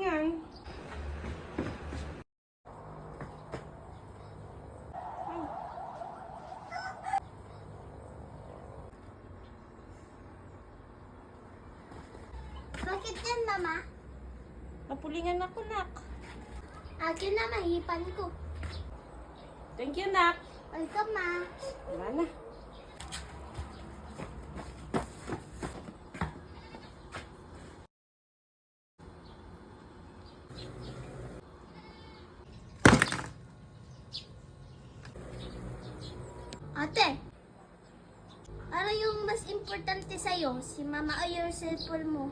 yan. Bakit yan, Mama? Napulingan ako, nak. Akin na, mahipan ko. Thank you, nak. Welcome, Ma. Wala na. Ate, ano yung mas importante sa'yo? Si Mama o yung cellphone mo?